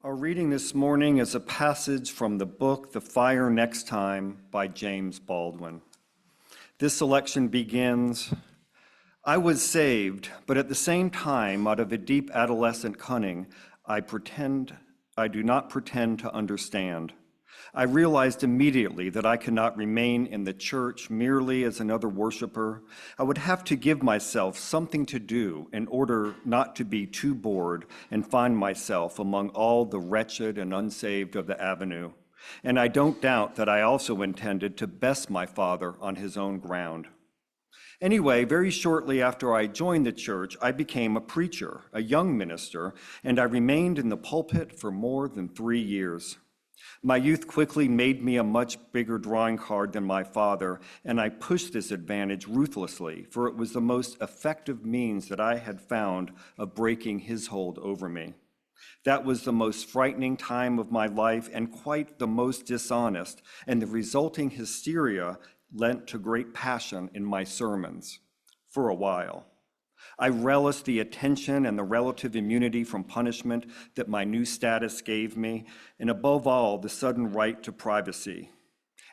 Our reading this morning is a passage from the book The Fire Next Time by James Baldwin. This selection begins, I was saved, but at the same time, out of a deep adolescent cunning, I do not pretend to understand. I realized immediately that I could not remain in the church merely as another worshiper. I would have to give myself something to do in order not to be too bored and find myself among all the wretched and unsaved of the avenue. And I don't doubt that I also intended to best my father on his own ground. Anyway, very shortly after I joined the church, I became a preacher, a young minister, and I remained in the pulpit for more than 3 years. My youth quickly made me a much bigger drawing card than my father, and I pushed this advantage ruthlessly, for it was the most effective means that I had found of breaking his hold over me. That was the most frightening time of my life and quite the most dishonest, and the resulting hysteria lent to great passion in my sermons, for a while. I relished the attention and the relative immunity from punishment that my new status gave me, and above all, the sudden right to privacy.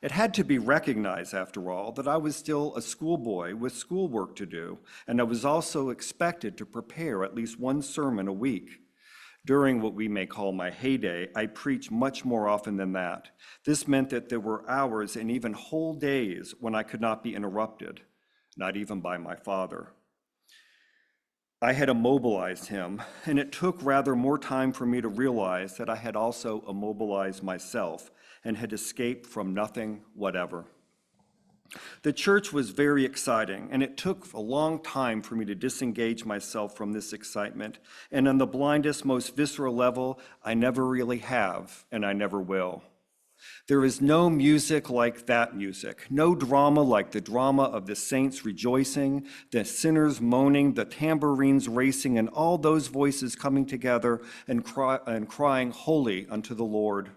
It had to be recognized, after all, that I was still a schoolboy with schoolwork to do, and I was also expected to prepare at least one sermon a week. During what we may call my heyday, I preached much more often than that. This meant that there were hours and even whole days when I could not be interrupted, not even by my father. I had immobilized him, and it took rather more time for me to realize that I had also immobilized myself and had escaped from nothing whatever. The church was very exciting, and it took a long time for me to disengage myself from this excitement, and on the blindest, most visceral level, I never really have, and I never will. There is no music like that music, no drama like the drama of the saints rejoicing, the sinners moaning, the tambourines racing, and all those voices coming together and crying holy unto the Lord.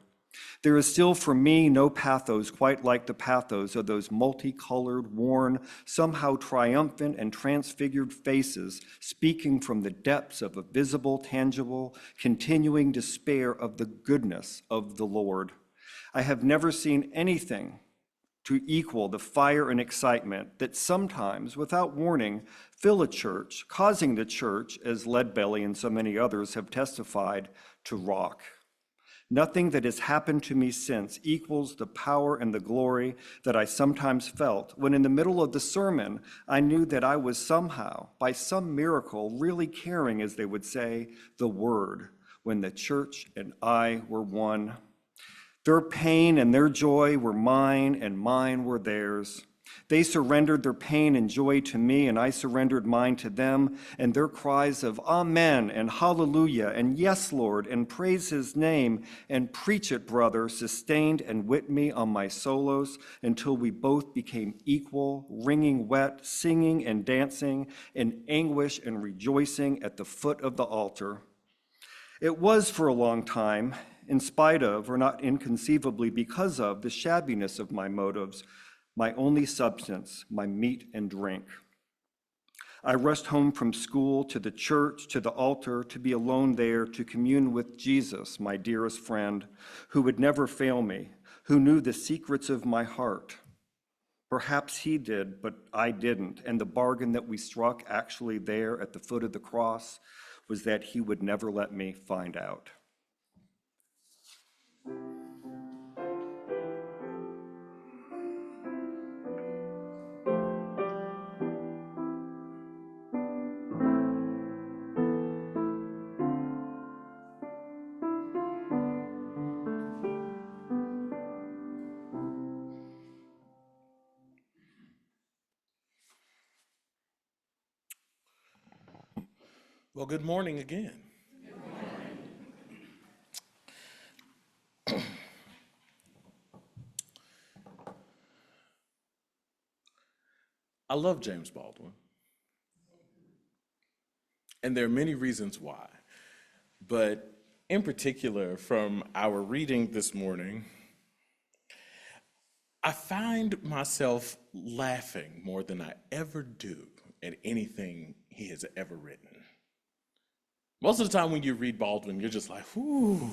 There is still for me no pathos quite like the pathos of those multicolored, worn, somehow triumphant and transfigured faces speaking from the depths of a visible, tangible, continuing despair of the goodness of the Lord. I have never seen anything to equal the fire and excitement that sometimes, without warning, fill a church, causing the church, as Leadbelly and so many others have testified, to rock. Nothing that has happened to me since equals the power and the glory that I sometimes felt when in the middle of the sermon, I knew that I was somehow, by some miracle, really carrying, as they would say, the word, when the church and I were one. Their pain and their joy were mine, and mine were theirs. They surrendered their pain and joy to me, and I surrendered mine to them, and their cries of Amen and Hallelujah and Yes, Lord, and praise his name and preach it, brother, sustained and whipped me on my solos until we both became equal, wringing wet, singing and dancing in anguish and rejoicing at the foot of the altar. It was for a long time, in spite of, or not inconceivably because of, the shabbiness of my motives, my only substance, my meat and drink. I rushed home from school to the church, to the altar, to be alone there, to commune with Jesus, my dearest friend, who would never fail me, who knew the secrets of my heart. Perhaps he did, but I didn't, and the bargain that we struck actually there at the foot of the cross was that he would never let me find out. Well, good morning again. I love James Baldwin, and there are many reasons why. But in particular, from our reading this morning, I find myself laughing more than I ever do at anything he has ever written. Most of the time when you read Baldwin, you're just like, whoo.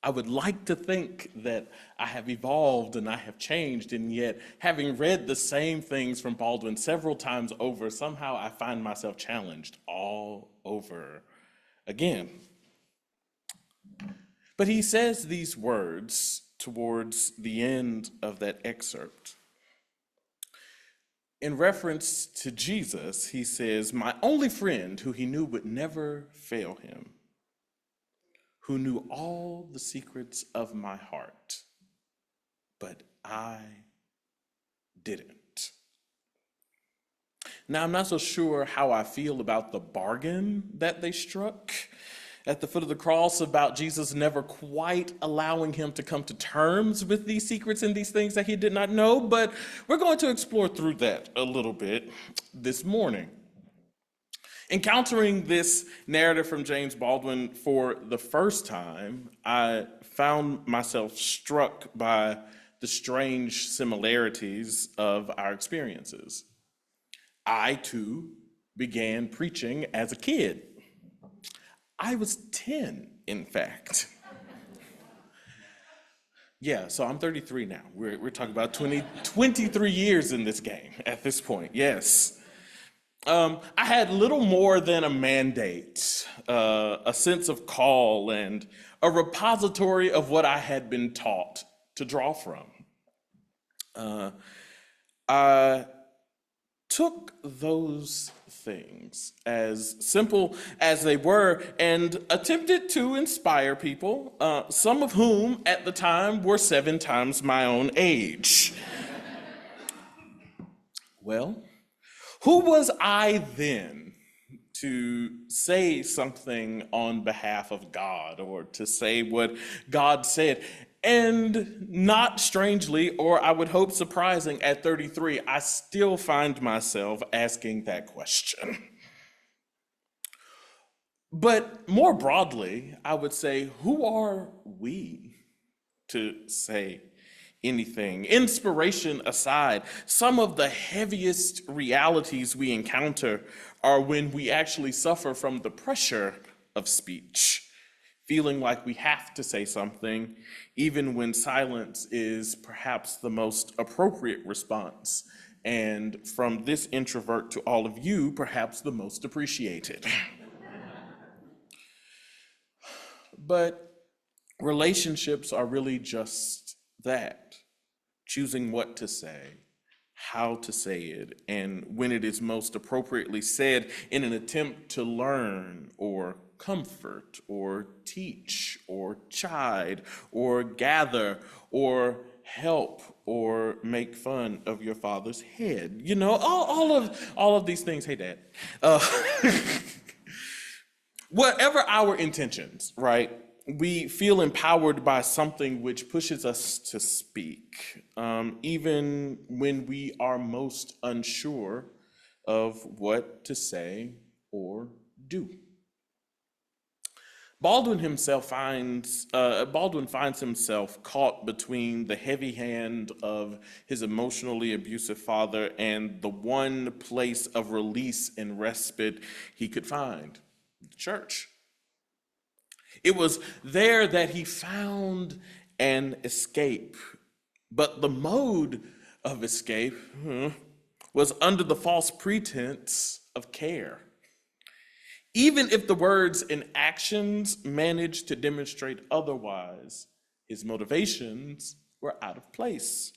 I would like to think that I have evolved and I have changed, and yet, having read the same things from Baldwin several times over, somehow I find myself challenged all over again. But he says these words towards the end of that excerpt. In reference to Jesus, he says, "My only friend who he knew would never fail him, who knew all the secrets of my heart, but I didn't." Now, I'm not so sure how I feel about the bargain that they struck at the foot of the cross about Jesus never quite allowing him to come to terms with these secrets and these things that he did not know, but we're going to explore through that a little bit this morning. Encountering this narrative from James Baldwin for the first time, I found myself struck by the strange similarities of our experiences. I, too, began preaching as a kid. I was 10, in fact. Yeah, so I'm 33 now. We're talking about 23 years in this game at this point, yes. I had little more than a mandate, a sense of call, and a repository of what I had been taught to draw from. I took those things, as simple as they were, and attempted to inspire people, some of whom at the time were 7 times my own age. Well, who was I then to say something on behalf of God or to say what God said? And not strangely, or I would hope surprising, at 33, I still find myself asking that question. But more broadly, I would say, who are we to say anything? Inspiration aside, some of the heaviest realities we encounter are when we actually suffer from the pressure of speech, feeling like we have to say something, even when silence is perhaps the most appropriate response, and from this introvert to all of you, perhaps the most appreciated. But relationships are really just that, choosing what to say, how to say it, and when it is most appropriately said in an attempt to learn or comfort or teach or chide or gather or help or make fun of your father's head. You know, all of these things. Hey, Dad. Whatever our intentions, right? We feel empowered by something which pushes us to speak, even when we are most unsure of what to say or do. Baldwin finds himself caught between the heavy hand of his emotionally abusive father and the one place of release and respite he could find, the church. It was there that he found an escape, but the mode of escape was under the false pretense of care. Even if the words and actions managed to demonstrate otherwise, his motivations were out of place.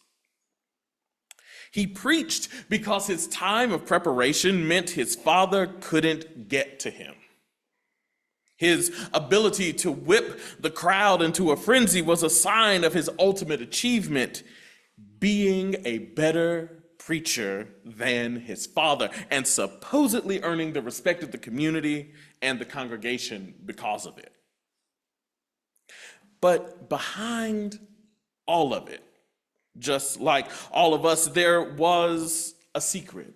He preached because his time of preparation meant his father couldn't get to him. His ability to whip the crowd into a frenzy was a sign of his ultimate achievement, being a better preacher than his father, and supposedly earning the respect of the community and the congregation because of it. But behind all of it, just like all of us, there was a secret,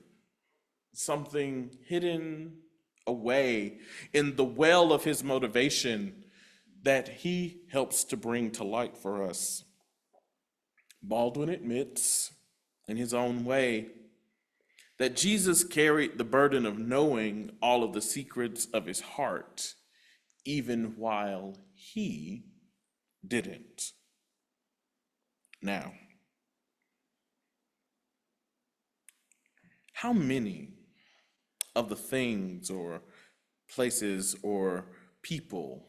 something hidden away in the well of his motivation that he helps to bring to light for us. Baldwin admits, in his own way, that Jesus carried the burden of knowing all of the secrets of his heart, even while he didn't. Now, how many of the things or places or people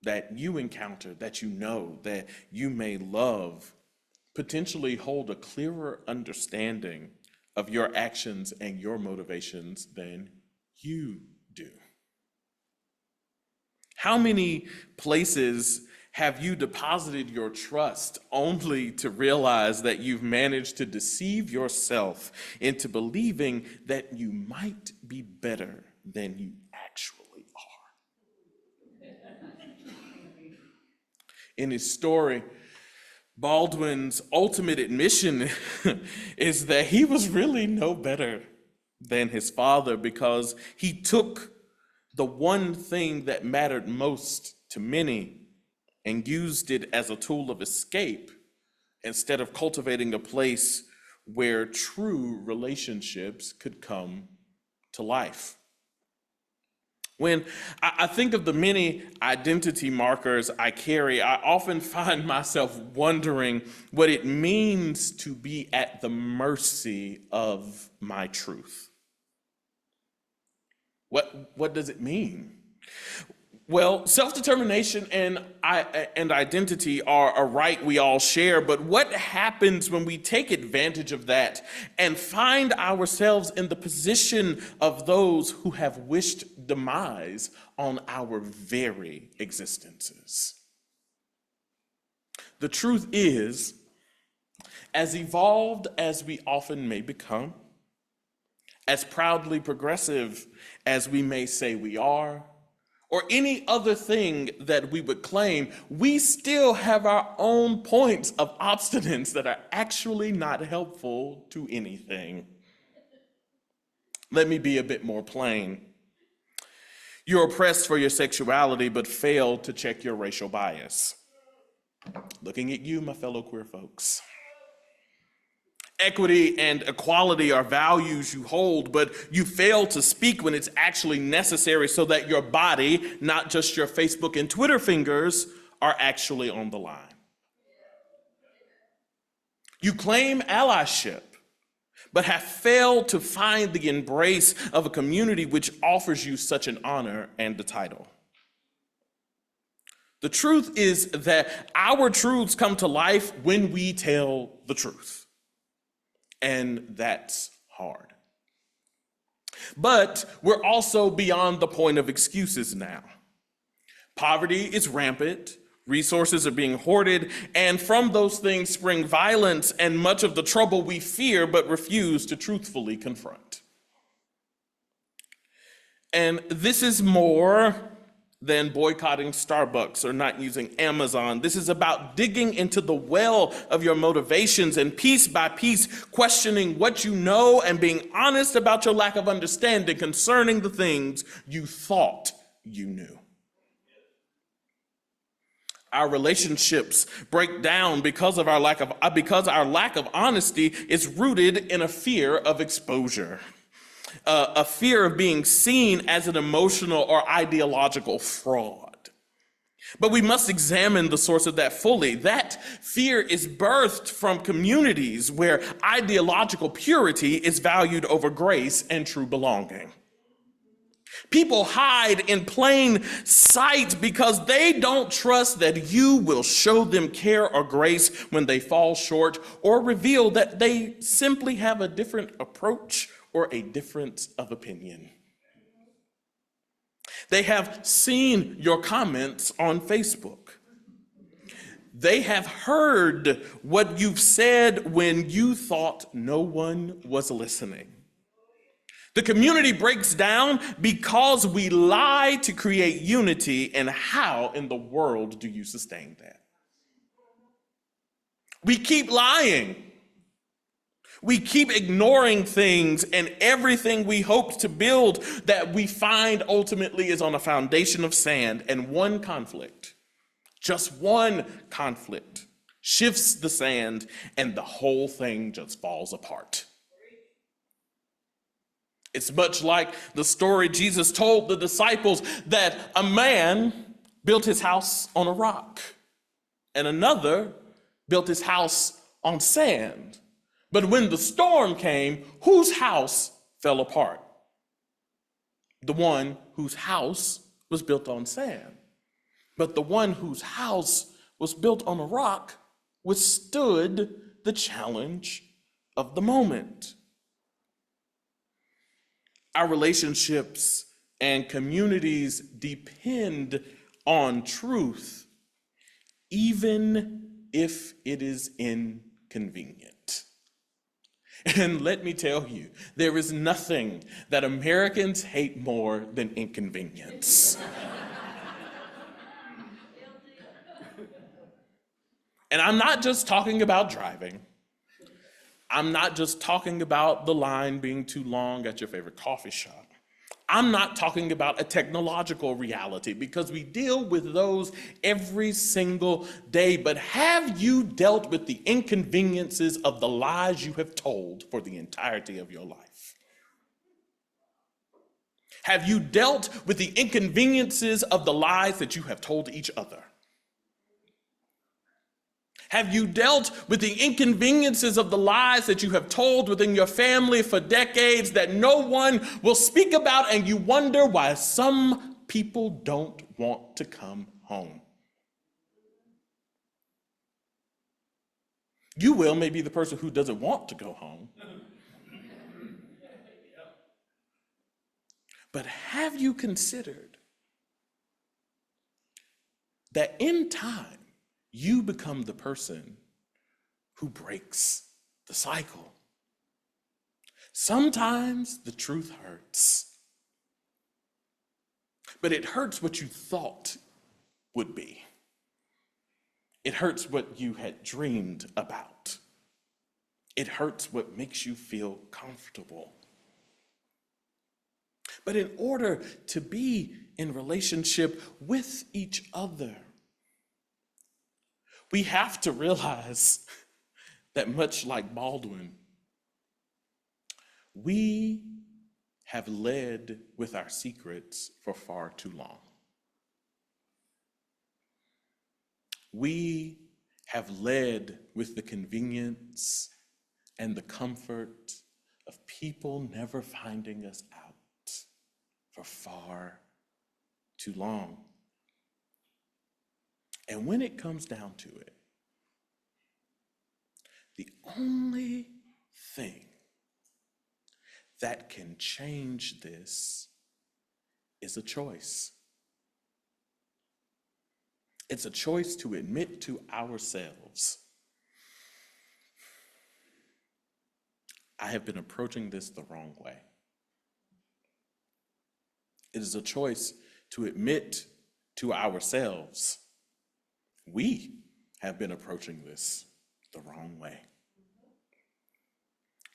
that you encounter, that you know, that you may love, potentially hold a clearer understanding of your actions and your motivations than you do? How many places have you deposited your trust only to realize that you've managed to deceive yourself into believing that you might be better than you actually are? In his story, Baldwin's ultimate admission is that he was really no better than his father, because he took the one thing that mattered most to many and used it as a tool of escape instead of cultivating a place where true relationships could come to life. When I think of the many identity markers I carry, I often find myself wondering what it means to be at the mercy of my truth. What does it mean? Well, self-determination and identity are a right we all share, but what happens when we take advantage of that and find ourselves in the position of those who have wished demise on our very existences? The truth is, as evolved as we often may become, as proudly progressive as we may say we are, or any other thing that we would claim, we still have our own points of obstinance that are actually not helpful to anything. Let me be a bit more plain. You're oppressed for your sexuality, but fail to check your racial bias. Looking at you, my fellow queer folks. Equity and equality are values you hold, but you fail to speak when it's actually necessary so that your body, not just your Facebook and Twitter fingers, are actually on the line. You claim allyship, but have failed to find the embrace of a community which offers you such an honor and a title. The truth is that our truths come to life when we tell the truth. And that's hard. But we're also beyond the point of excuses now. Poverty is rampant, resources are being hoarded, and from those things spring violence and much of the trouble we fear but refuse to truthfully confront. And this is more than boycotting Starbucks or not using Amazon. This is about digging into the well of your motivations and piece by piece questioning what you know and being honest about your lack of understanding concerning the things you thought you knew. Our relationships break down because our lack of honesty is rooted in a fear of exposure. A fear of being seen as an emotional or ideological fraud. But we must examine the source of that fully. That fear is birthed from communities where ideological purity is valued over grace and true belonging. People hide in plain sight because they don't trust that you will show them care or grace when they fall short, or reveal that they simply have a different approach or a difference of opinion. They have seen your comments on Facebook. They have heard what you've said when you thought no one was listening. The community breaks down because we lie to create unity, and how in the world do you sustain that? We keep lying. We keep ignoring things, and everything we hoped to build that we find ultimately is on a foundation of sand, and one conflict, just one conflict, shifts the sand and the whole thing just falls apart. It's much like the story Jesus told the disciples that a man built his house on a rock and another built his house on sand. But when the storm came, whose house fell apart? The one whose house was built on sand. But the one whose house was built on a rock withstood the challenge of the moment. Our relationships and communities depend on truth, even if it is inconvenient. And let me tell you, there is nothing that Americans hate more than inconvenience. And I'm not just talking about driving. I'm not just talking about the line being too long at your favorite coffee shop. I'm not talking about a technological reality, because we deal with those every single day. But have you dealt with the inconveniences of the lies you have told for the entirety of your life? Have you dealt with the inconveniences of the lies that you have told each other? Have you dealt with the inconveniences of the lies that you have told within your family for decades that no one will speak about, and you wonder why some people don't want to come home? You may be the person who doesn't want to go home. But have you considered that in time, you become the person who breaks the cycle? Sometimes the truth hurts, but it hurts what you thought would be. It hurts what you had dreamed about. It hurts what makes you feel comfortable. But in order to be in relationship with each other, we have to realize that much like Baldwin, we have led with our secrets for far too long. We have led with the convenience and the comfort of people never finding us out for far too long. And when it comes down to it, the only thing that can change this is a choice. It's a choice to admit to ourselves, I have been approaching this the wrong way. It is a choice to admit to ourselves, we have been approaching this the wrong way.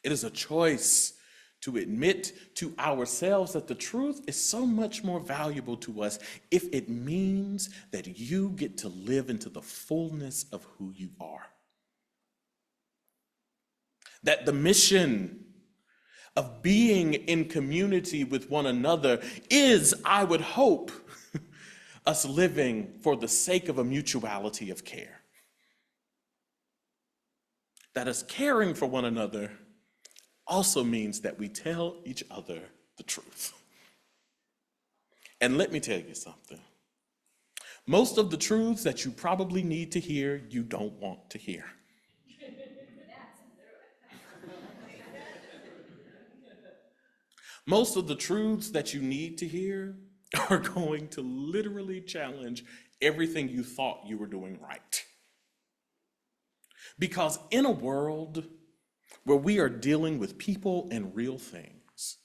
It is a choice to admit to ourselves that the truth is so much more valuable to us if it means that you get to live into the fullness of who you are. That the mission of being in community with one another is, I would hope, us living for the sake of a mutuality of care. That us caring for one another also means that we tell each other the truth. And let me tell you something. Most of the truths that you probably need to hear, you don't want to hear. Most of the truths that you need to hear are going to literally challenge everything you thought you were doing right. Because in a world where we are dealing with people and real things,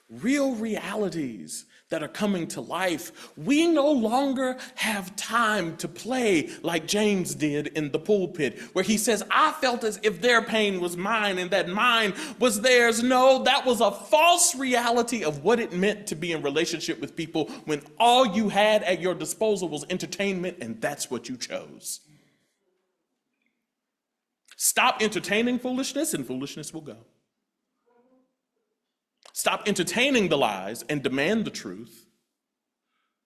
real realities that are coming to life, we no longer have time to play like James did in the pulpit, where he says, I felt as if their pain was mine and that mine was theirs. No, that was a false reality of what it meant to be in relationship with people when all you had at your disposal was entertainment, and that's what you chose. Stop entertaining foolishness and foolishness will go. Stop entertaining the lies and demand the truth.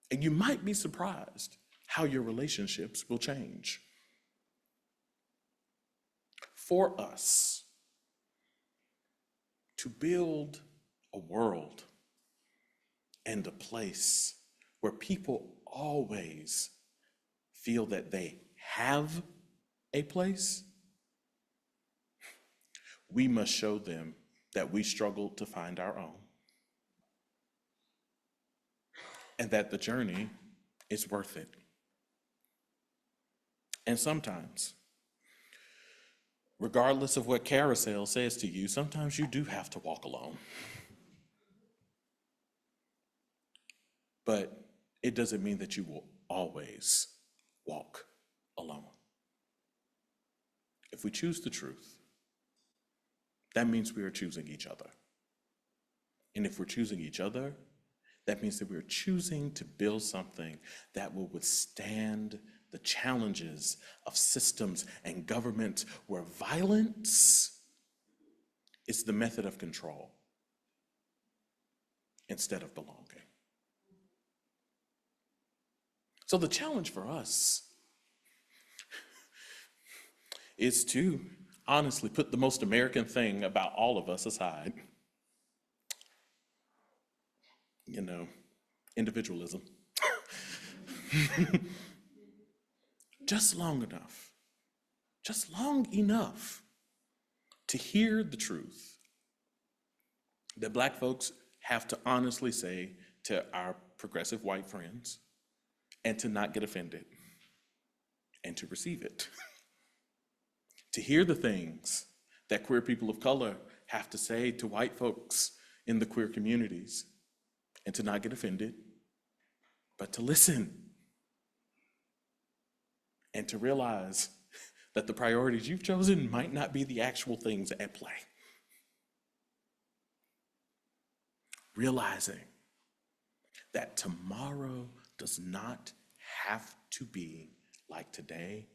And you might be surprised how your relationships will change. For us to build a world and a place where people always feel that they have a place, we must show them that we struggled to find our own, and that the journey is worth it. And sometimes, regardless of what Carousel says to you, sometimes you do have to walk alone. But it doesn't mean that you will always walk alone. If we choose the truth, that means we are choosing each other. And if we're choosing each other, that means that we're choosing to build something that will withstand the challenges of systems and government where violence is the method of control instead of belonging. So the challenge for us is to honestly put the most American thing about all of us aside. You know, individualism. Just long enough to hear the truth that Black folks have to honestly say to our progressive white friends, and to not get offended, and to receive it. To hear the things that queer people of color have to say to white folks in the queer communities, and to not get offended, but to listen. And to realize that the priorities you've chosen might not be the actual things at play. Realizing that tomorrow does not have to be like today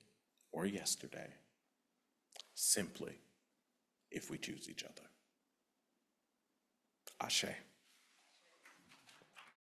or yesterday, simply if we choose each other. Ashe.